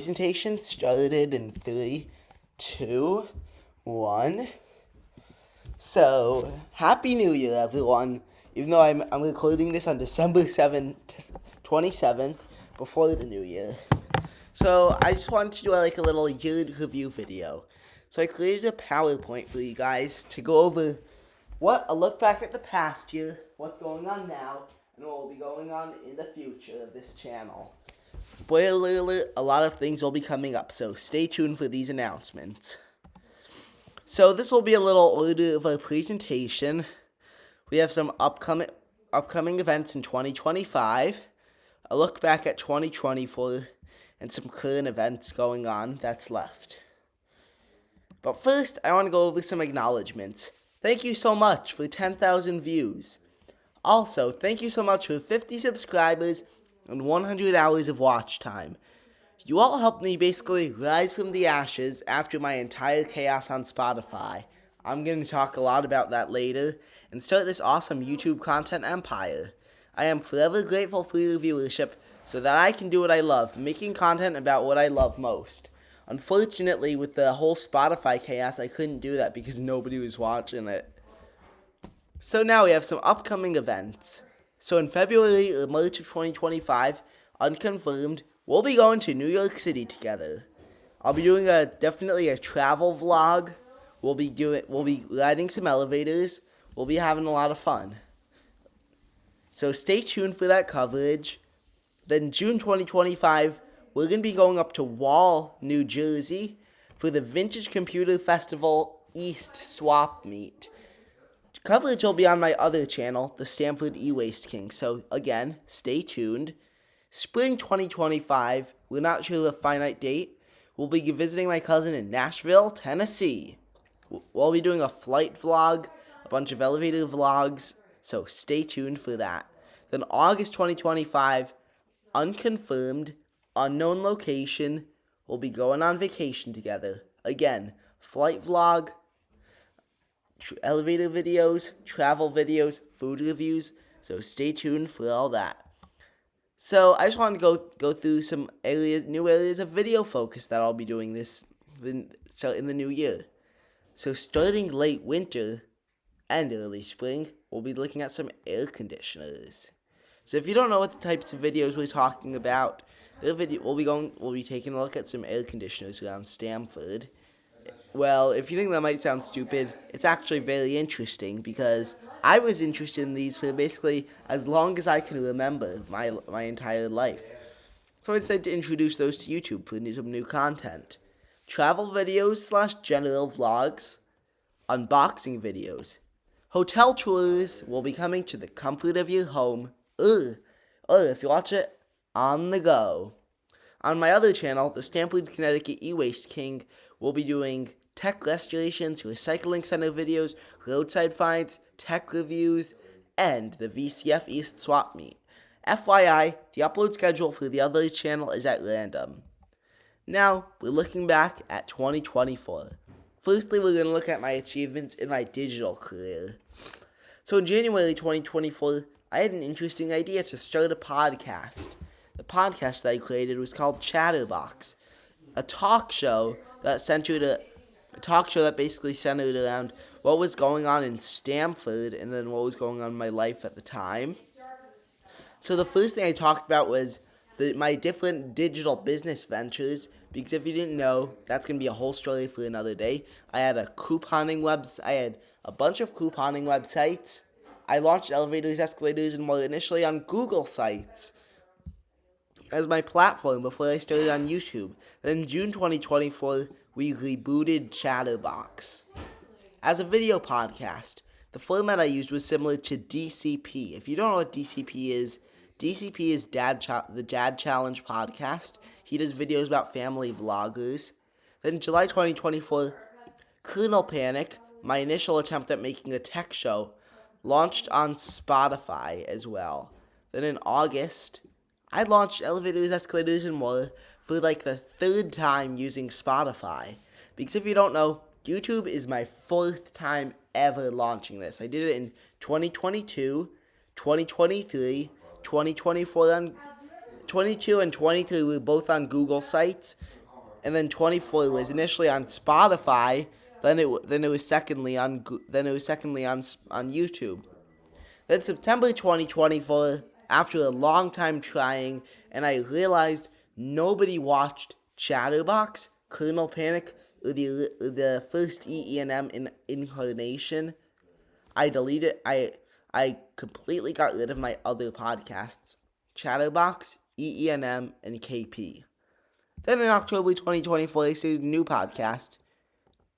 Presentation started in 3, 2, 1. So, Happy New Year, everyone. Even though I'm recording this on December 27th, before the New Year. So, I just wanted to do a little year review video. So, I created a PowerPoint for you guys to go over a look back at the past year, what's going on now, and what will be going on in the future of this channel. Spoiler alert, a lot of things will be coming up, so stay tuned for these announcements. So this will be a little order of our presentation. We have some upcoming events in 2025, a look back at 2024, and some current events going on that's left. But first, I want to go over some acknowledgements. Thank you so much for 10,000 views. Also, thank you so much for 50 subscribers and 100 hours of watch time. You all helped me basically rise from the ashes after my entire chaos on Spotify. I'm going to talk a lot about that later and start this awesome YouTube content empire. I am forever grateful for your viewership so that I can do what I love, making content about what I love most. Unfortunately, with the whole Spotify chaos, I couldn't do that because nobody was watching it. So now we have some upcoming events. So in February or March of 2025, unconfirmed, we'll be going to New York City together. I'll be doing definitely a travel vlog. We'll be riding some elevators. We'll be having a lot of fun. So stay tuned for that coverage. Then June 2025, we're going to be going up to Wall, New Jersey for the Vintage Computer Festival East Swap Meet. Coverage will be on my other channel, the Stamford E-Waste King, so again, stay tuned. Spring 2025, we're not sure the finite date. We'll be visiting my cousin in Nashville, Tennessee. We'll be doing a flight vlog, a bunch of elevator vlogs, so stay tuned for that. Then August 2025, unconfirmed, unknown location, we'll be going on vacation together. Again, flight vlog, elevator videos, travel videos, food reviews, so stay tuned for all that. So I just wanted to go through some new areas of video focus that I'll be doing in the new year. So starting late winter and early spring, we'll be looking at some air conditioners. So if you don't know what the types of videos we're talking about, we'll be taking a look at some air conditioners around Stamford. Well, if you think that might sound stupid, it's actually very interesting because I was interested in these for basically as long as I can remember my entire life. So I decided to introduce those to YouTube for some new content. Travel videos / general vlogs, unboxing videos. Hotel tours will be coming to the comfort of your home, or if you watch it on the go. On my other channel, the Stamford Connecticut E-Waste King, we'll be doing tech restorations, recycling center videos, roadside finds, tech reviews, and the VCF East Swap Meet. FYI, the upload schedule for the other channel is at random. Now, we're looking back at 2024. Firstly, we're going to look at my achievements in my digital career. So in January 2024, I had an interesting idea to start a podcast. The podcast that I created was called Chatterbox, a talk show that basically centered around what was going on in Stamford and then what was going on in my life at the time. So the first thing I talked about was my different digital business ventures, because if you didn't know, that's going to be a whole story for another day. I had a bunch of couponing websites. I launched Elevators, Escalators, and more initially on Google sites as my platform before I started on YouTube. Then in June 2024, we rebooted Chatterbox as a video podcast. The format I used was similar to DCP. If you don't know what DCP is the Dad Challenge podcast. He does videos about family vloggers. Then in July 2024, Kernel Panic, my initial attempt at making a tech show, launched on Spotify as well. Then in August, I launched Elevators, Escalators, and more for the third time using Spotify. Because if you don't know, YouTube is my fourth time ever launching this. I did it in 2022, 2023, 2024 on 22 and 23 were both on Google sites, and then 24 was initially on Spotify. Then it was secondly on YouTube. Then September 2024, after a long time trying, and I realized nobody watched Chatterbox, Kernel Panic, or the first EENM incarnation. I deleted. I completely got rid of my other podcasts: Chatterbox, EENM, and KP. Then in October 2024, I started a new podcast,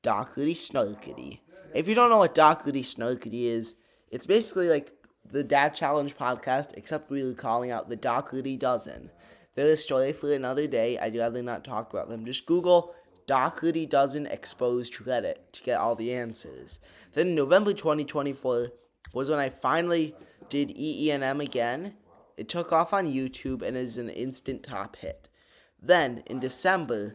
Dockity Snarkity. If you don't know what Dockity Snarkity is, it's basically like the Dad Challenge podcast, except really calling out the Dockity Dozen. They're a story for another day. I'd rather not talk about them. Just Google Dockity Dozen exposed Reddit to get all the answers. Then in November 2024 was when I finally did EENM again. It took off on YouTube and is an instant top hit. Then in December,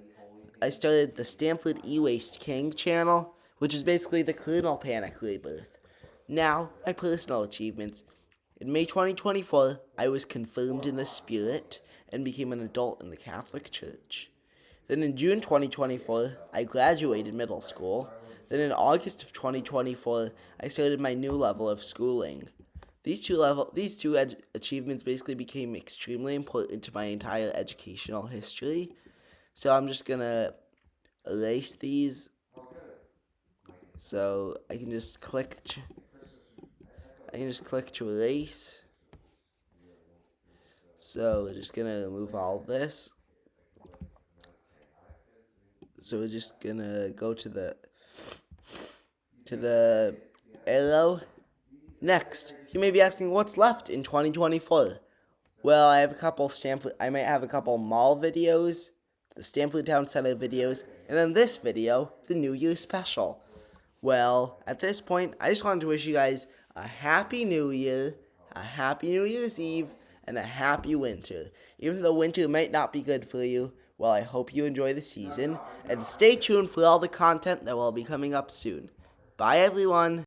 I started the Stamford E-Waste King channel, which is basically the Kernel Panic rebirth. Now, my personal achievements. In May 2024, I was confirmed in the Spirit and became an adult in the Catholic Church. Then in June 2024, I graduated middle school. Then in August of 2024, I started my new level of schooling. These two achievements basically became extremely important to my entire educational history. So I'm just gonna erase these. So I can just click to erase. So we're just gonna remove all this. So we're just gonna go to the arrow. Next, you may be asking what's left in 2024. Well, I might have a couple mall videos, the Stamford Town Center videos, and then this video, the New Year's special. Well, at this point, I just wanted to wish you guys a Happy New Year, a Happy New Year's Eve, and a Happy Winter. Even though winter might not be good for you, well, I hope you enjoy the season, and stay tuned for all the content that will be coming up soon. Bye, everyone.